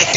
1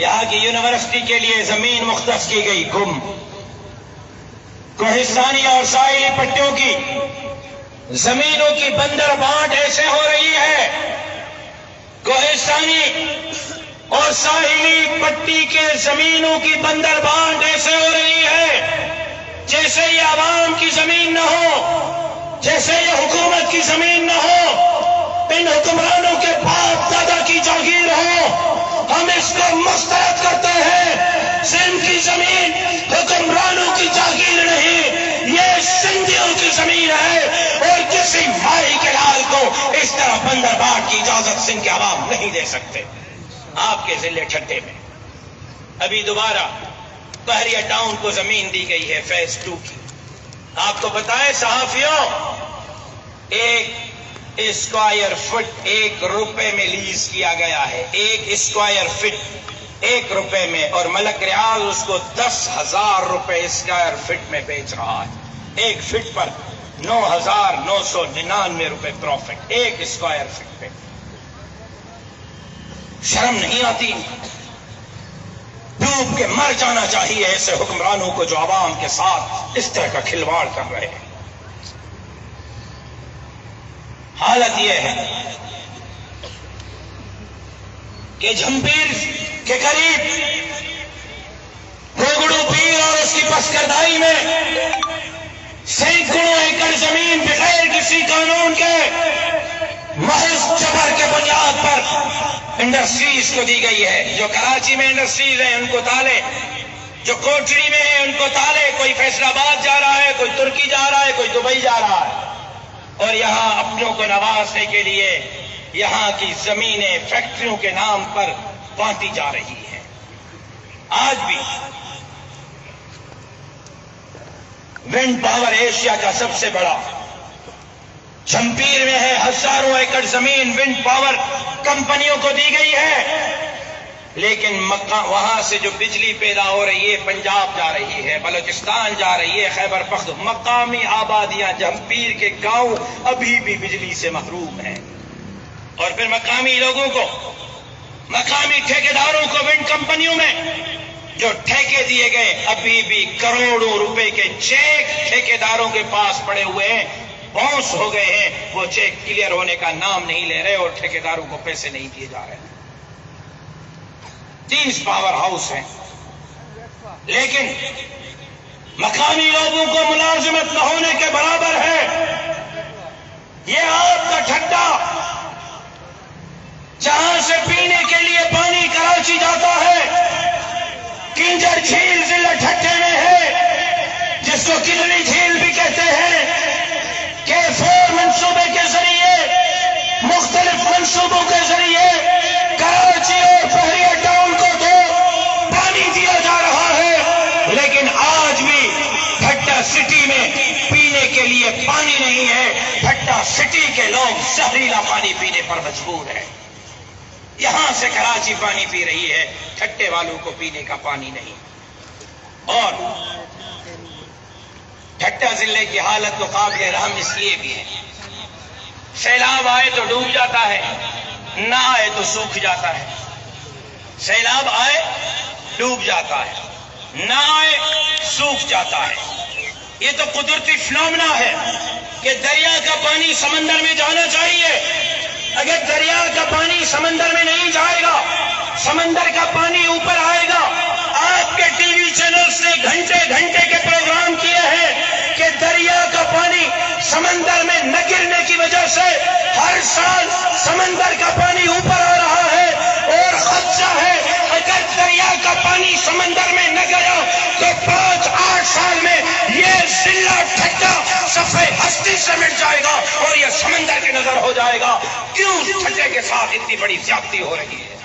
یہاں کی یونیورسٹی کے لیے زمین مختص کی گئی گم، کوہستانی اور ساحلی پٹیوں کی زمینوں کی بندر بانٹ ایسے ہو رہی ہے، کوہستانی اور ساحلی پٹی کے زمینوں کی بندر بانٹ ایسے ہو رہی ہے جیسے یہ عوام کی زمین نہ ہو، جیسے یہ حکومت کی زمین نہ ہو، ان حکمرانوں کے باپ دادا کی جاگیر ہو۔ ہم اس کو مسترد کرتے ہیں، سندھ کی زمین حکمرانوں کی جاگیر نہیں، یہ سندھیوں کی زمین ہے، اور کسی بھائی کے لال کو اس طرح بندر بانٹ کی اجازت سندھ کے عوام نہیں دے سکتے۔ آپ کے ضلع ٹھٹے میں ابھی دوبارہ بحریہ ٹاؤن کو زمین دی گئی ہے فیز 2 کی۔ آپ کو بتائیں صحافیوں، 1 اسکوائر فٹ 1 روپے میں لیز کیا گیا ہے، 1 اسکوائر فٹ 1 روپے میں، اور ملک ریاض اس کو 10,000 روپے اسکوائر فٹ میں بیچ رہا ہے۔ 1 فٹ پر 9,999 روپے پروفٹ 1 اسکوائر فٹ پہ۔ شرم نہیں آتی؟ ڈوب کے مر جانا چاہیے ایسے حکمرانوں کو جو عوام کے ساتھ اس طرح کا کھلواڑ کر رہے ہیں۔ حالت یہ ہے کہ جھمپیر کے قریب گوگڑو پیر اور اس کی پسکردائی میں سینکڑوں ایکڑ زمین بغیر کسی قانون کے محض جبر کے بنیاد پر انڈسٹریز کو دی گئی ہے۔ جو کراچی میں انڈسٹریز ہیں ان کو تالے، جو کوٹڑی میں ہیں ان کو تالے، کوئی فیصل آباد جا رہا ہے، کوئی ترکی جا رہا ہے، کوئی دبئی جا رہا ہے، اور یہاں اپنوں کو نوازنے کے لیے یہاں کی زمینیں فیکٹریوں کے نام پر بانٹی جا رہی ہیں۔ آج بھی ونڈ پاور ایشیا کا سب سے بڑا جھمپیر میں ہے، ہزاروں ایکڑ زمین ونڈ پاور کمپنیوں کو دی گئی ہے، لیکن وہاں سے جو بجلی پیدا ہو رہی ہے پنجاب جا رہی ہے، بلوچستان جا رہی ہے، خیبر پختونخوا، مقامی آبادیاں جھمپیر کے گاؤں ابھی بھی بجلی سے محروم ہیں، اور پھر مقامی لوگوں کو، مقامی ٹھیکیداروں کو ونڈ کمپنیوں میں جو ٹھیکے دیے گئے ابھی بھی کروڑوں روپے کے چیک ٹھیکیداروں کے پاس پڑے ہوئے ہیں، باؤنس ہو گئے ہیں، وہ چیک کلیئر ہونے کا نام نہیں لے رہے اور ٹھیکیداروں کو پیسے نہیں دیے جا رہے۔ 30 پاور ہاؤس ہیں، لیکن مقامی لوگوں کو ملازمت نہ ہونے کے برابر ہے۔ یہ آپ کا ٹھٹا، جہاں سے پینے کے لیے پانی کراچی جاتا ہے، کنجر جھیل ضلع ٹھٹے میں ہے، جس کو کلری جھیل بھی کہتے ہیں، K4 منصوبے کے ذریعے، مختلف منصوبوں کے ذریعے کراچی اور بحریہ ٹاؤن کو تو پانی دیا جا رہا ہے، لیکن آج بھی بھٹہ سٹی میں پینے کے لیے پانی نہیں ہے۔ بھٹہ سٹی کے لوگ زہریلا پانی پینے پر مجبور ہیں۔ یہاں سے کراچی پانی پی رہی ہے، ٹھٹے والوں کو پینے کا پانی نہیں۔ اور ٹھٹہ ضلع کی حالت تو قابل رحم اس لیے بھی ہے، سیلاب آئے تو ڈوب جاتا ہے، نہ آئے تو سوکھ جاتا ہے۔ سیلاب آئے ڈوب جاتا ہے، نہ آئے سوکھ جاتا ہے۔ یہ تو قدرتی فنامنا ہے کہ دریا کا پانی سمندر میں جانا چاہیے۔ اگر دریا کا پانی سمندر میں نہیں جائے گا، سمندر کا پانی اوپر آئے گا۔ آپ کے ٹی وی چینلز نے گھنٹے گھنٹے کے پروگرام کیے ہیں کہ دریا کا پانی سمندر میں نہ گرنے کی وجہ سے ہر سال سمندر کا پانی اوپر آ رہا ہے، اور خدشہ ہے اگر دریا کا پانی سمندر میں نہ گیا تو 5-8 سال میں یہ ضلع ٹھٹا صفحے ہستی سے مٹ جائے گا اور یہ سمندر کی نظر ہو جائے گا۔ کیوں ٹھٹے کے ساتھ اتنی بڑی زیادتی ہو رہی ہے؟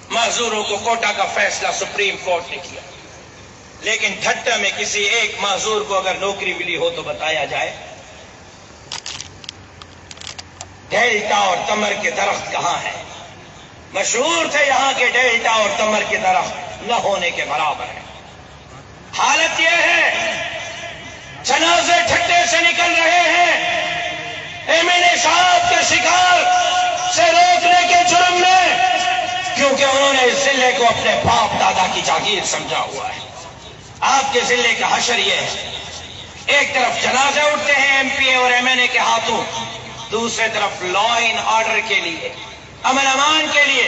معذوروں کو کوٹا کا فیصلہ سپریم کورٹ نے کیا، لیکن ٹھٹہ میں کسی ایک معذور کو اگر نوکری ملی ہو تو بتایا جائے۔ ڈیلٹا اور تمر کے درخت کہاں ہیں؟ مشہور تھے یہاں کے ڈیلٹا اور تمر کے درخت، نہ ہونے کے برابر ہے۔ حالت یہ ہے جنازے ٹھٹے سے نکل رہے ہیں، ایم این اے صاحب کے شکار سے روکنے کے جرم میں کیونکہ انہوں نے اس ضلع کو اپنے باپ دادا کی جاگیر سمجھا ہوا ہے۔ آپ کے ضلع کا حشر یہ ہے، ایک طرف جنازے اٹھتے ہیں ایم پی اے اور ایم این اے کے ہاتھوں، دوسرے طرف لا اینڈ آرڈر کے لیے، امن امان کے لیے۔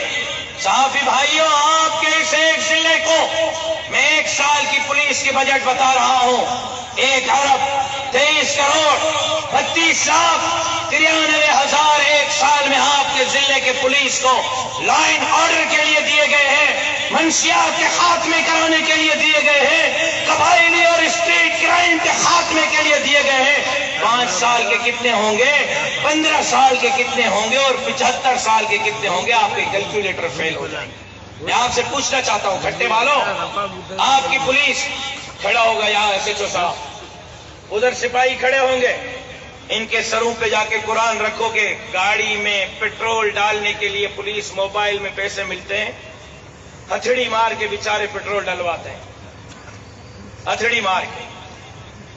صحافی بھائیوں، آپ کے اس ایک ضلع کو میں 1 سال کی پولیس کی بجٹ بتا رہا ہوں، 1 ارب 23 کروڑ 32 لاکھ 93 ہزار 1 سال میں آپ کے ضلع کے پولیس کو لا اینڈ آرڈر کے لیے دیے گئے ہیں، منشیات کے خاتمے کرانے کے لیے دیے گئے ہیں، قبائلی اور اسٹریٹ کرائم کے خاتمے کے لیے دیے گئے ہیں۔ 5 سال کے کتنے ہوں گے، 15 سال کے کتنے ہوں گے اور 75 سال کے کتنے ہوں گے، آپ کے کیلکولیٹر فیل ہو جائیں گے۔ میں آپ سے پوچھنا چاہتا ہوں کھٹے والوں، آپ کی پولیس کھڑا ہوگا یہاں ایس ایچ او صاحب، ادھر سپاہی کھڑے ہوں گے، ان کے سروں پہ جا کے قرآن رکھو گے، گاڑی میں پیٹرول ڈالنے کے لیے پولیس موبائل میں پیسے ملتے ہیں، ہتھڑی مار کے بیچارے پیٹرول ڈلواتے ہیں، ہتھڑی مار کے۔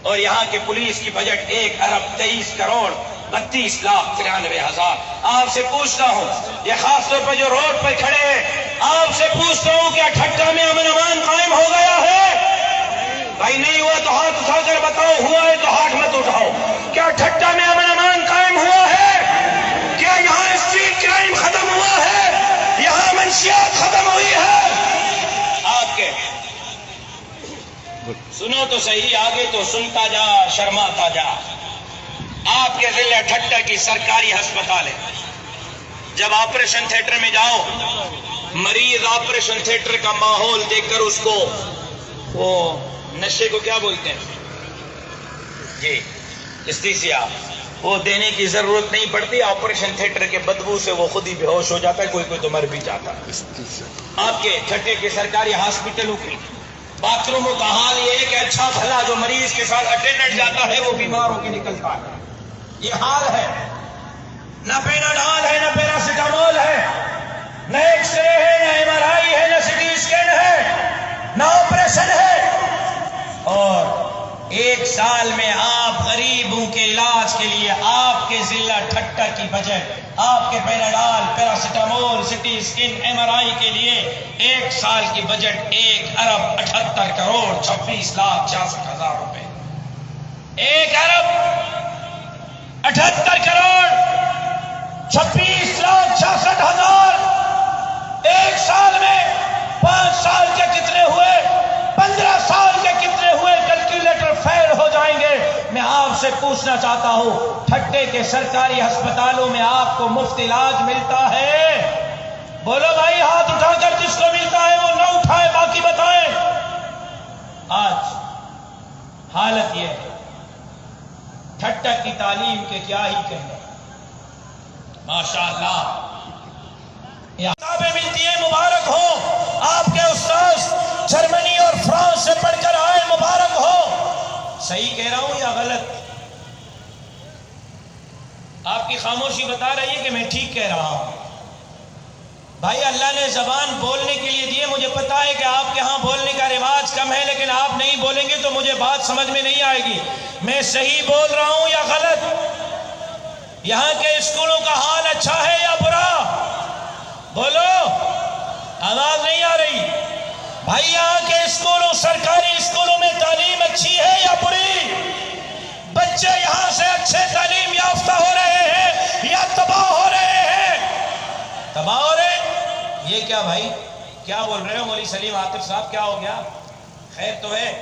اور یہاں کے پولیس کی بجٹ 1 ارب 23 کروڑ 32 لاکھ 93 ہزار۔ آپ سے پوچھتا ہوں، یہ خاص طور پر جو روڈ پر کھڑے ہیں، آپ سے پوچھتا ہوں کیا ٹھٹا میں امن امان قائم ہو گیا ہے؟ بھائی نہیں ہوا تو ہاتھ اٹھا کر بتاؤ، ہوا ہے تو ہاتھ مت اٹھاؤ۔ کیا ٹھٹا میں امن امان قائم ہوا ہے؟ کیا یہاں اسٹریٹ کرائم ختم ہوا ہے؟ یہاں منشیات ختم ہوئی ہے؟ آپ کے سنو تو صحیح، آگے تو سنتا جا شرماتا جا۔ آپ کے ضلع ٹھٹا کی سرکاری ہسپتال ہے، جب آپریشن تھیٹر میں جاؤ، مریض آپریشن تھیٹر کا ماحول دیکھ کر اس کو وہ نشے کو کیا بولتے ہیں جی، استیسیا، وہ دینے کی ضرورت نہیں پڑتی، آپریشن تھیٹر کے بدبو سے وہ خود ہی بے ہوش ہو جاتا ہے، کوئی تو مر بھی جاتا ہے۔ آپ کے ٹھٹے کے سرکاری ہاسپٹلوں کی باتھ روموں کا حال یہ ہے کہ اچھا بھلا جو مریض کے ساتھ اٹینڈنٹ جاتا ہے وہ بیمار ہو کے نکلتا ہے۔ یہ حال ہے، نہ پیناڈال ہے، نہ پیراسیٹامول ہے، نہ ایکس رے ہے، نہ ایم آر آئی ہے، نہ سی ٹی اسکین ہے، نہ آپریشن ہے۔ اور 1 سال میں آپ غریبوں کے علاج کے لیے آپ کے ضلع ٹھٹا کی بجٹ، آپ کے Panadol, paracetamol, C T scan, M R I کے لیے 1 سال کی بجٹ 1 ارب 78 کروڑ 26 لاکھ 66 ہزار روپے۔ 1 ارب 78 کروڑ 26 لاکھ 66 ہزار 1 سال میں۔ 5 سال کے کتنے ہوئے، 15 سال کے کتنے ہوئے، کیلکولیٹر فیل ہو جائیں گے۔ میں آپ سے پوچھنا چاہتا ہوں، ٹھٹے کے سرکاری ہسپتالوں میں آپ کو مفت علاج ملتا ہے؟ بولو بھائی، ہاتھ اٹھا کر جس کو ملتا ہے وہ نہ اٹھائے، باقی بتائیں۔ آج حالت یہ ہے، ٹھٹا کی تعلیم کے کیا ہی کہنے، ماشاءاللہ کتابیں ملتی ہیں، مبارک ہو آپ کے استاذ جرمنی اور فرانس سے پڑھ کر آئے، مبارک ہو۔ صحیح کہہ رہا ہوں یا غلط؟ آپ کی خاموشی بتا رہی ہے کہ میں ٹھیک کہہ رہا ہوں۔ بھائی اللہ نے زبان بولنے کے لیے دیے، مجھے پتا ہے کہ آپ کے ہاں بولنے کا رواج کم ہے، لیکن آپ نہیں بولیں گے تو مجھے بات سمجھ میں نہیں آئے گی۔ میں صحیح بول رہا ہوں یا غلط؟ یہاں کے اسکولوں کا حال اچھا ہے یا برا؟ بولو، آواز نہیں آ رہی۔ بھائی یہاں کے اسکولوں، سرکاری اسکولوں میں تعلیم اچھی ہے یا بری؟ بچے یہاں سے اچھے تعلیم یافتہ ہو رہے ہیں یا تباہ ہو رہے ہیں؟ تباہ ہو رہے ہیں۔ یہ کیا بھائی، کیا بول رہے ہو مولوی سلیم عاطف صاحب، کیا ہو گیا؟ خیر تو ہے۔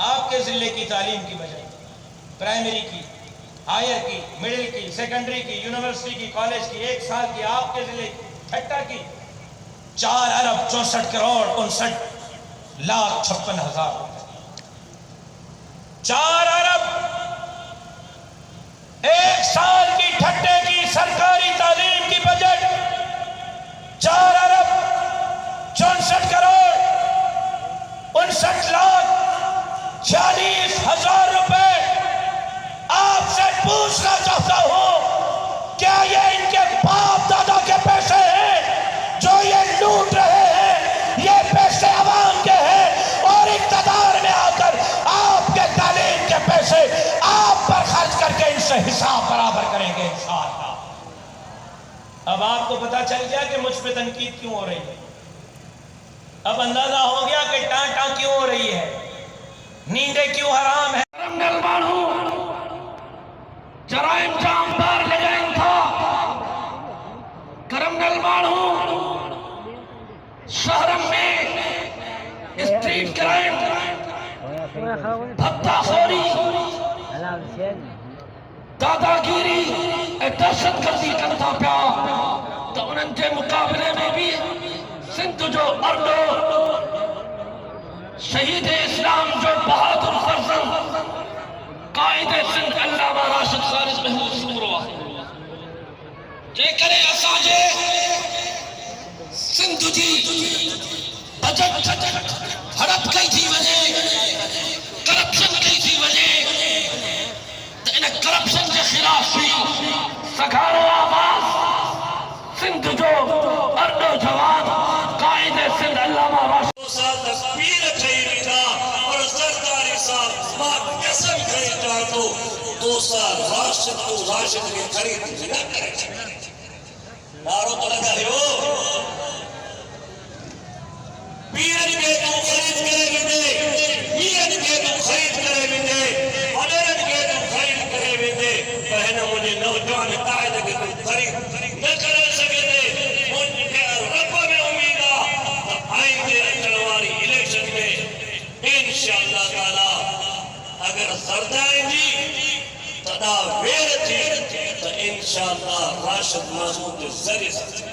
آپ کے ضلع کی تعلیم کی بجائے پرائمری کی، ہائر کی، مڈل کی، سیکنڈری کی، یونیورسٹی کی، کالج کی، 1 سال کی آپ کے ضلع ٹھٹا کی 4 ارب 64 کروڑ 59 لاکھ 56 ہزار روپے۔ 4 ارب 1 سال کی ٹھٹے کی سرکاری تعلیم کی بجٹ 4 ارب 64 کروڑ 59 لاکھ 46 ہزار روپے۔ آپ سے پوچھنا چاہتا ہوں، کیا یہ ان کے باپ دادا کے پیسے ہیں جو یہ لوٹ رہے ہیں؟ یہ پیسے عوام کے ہیں اور اقتدار میں آ کر آپ کے تعلیم کے پیسے آپ پر خرچ کر کے ان سے حساب برابر کریں گے انشاءاللہ۔ اب آپ کو پتا چل گیا کہ مجھ پہ تنقید کیوں ہو رہی ہے۔ اب اندازہ ہو گیا کہ ٹاں ٹاں کیوں ہو رہی ہے، نیندیں کیوں حرام ہے۔ کرمنل مانو جرائم جام بار لگائیں تھا، کرمنل مانو شہرم میں اسٹریٹ کرائم، بھتہ خوری، دادا گیری، دہشت گردی کرتا پیا، تو انہن کے مقابلے میں بھی سندھ جو اردو شہید اسلام جو بہادر فرزند قائد سندھ علامہ راشد خالص محمود سوروا جے کرے اساجے سندھ جی بجٹ ہڑپ کئی تھی وجے، کرپشن کئی تھی وجے، تو ان کرپشن کے خلاف بھی سگھارو آواز سندھ جو اردو جوان قائد سندھ علامہ راشد تکبیر چاہیے تھا اور سرداری صاحب ماں قسم کھائی چاہتو 2 سال راشد کی خرید نہ کرے نارو تو لگا ہے ہو پیرن کے تو خرید کرے ویندے، پیرن کے تو خرید کرے ویندے، وڈیرن کے تو خرید کرے ویندے، پر ہن مجھے نوجوان قائد کے تو خرید نہ کرے سگھندے، مجھے رب میں امید ہے آئندے اچھن واری الیکشن میں انشاءاللہ تعالی اگر زردائیں جی تدا ویر تھی تو انشاءاللہ راشد محمود ذریعہ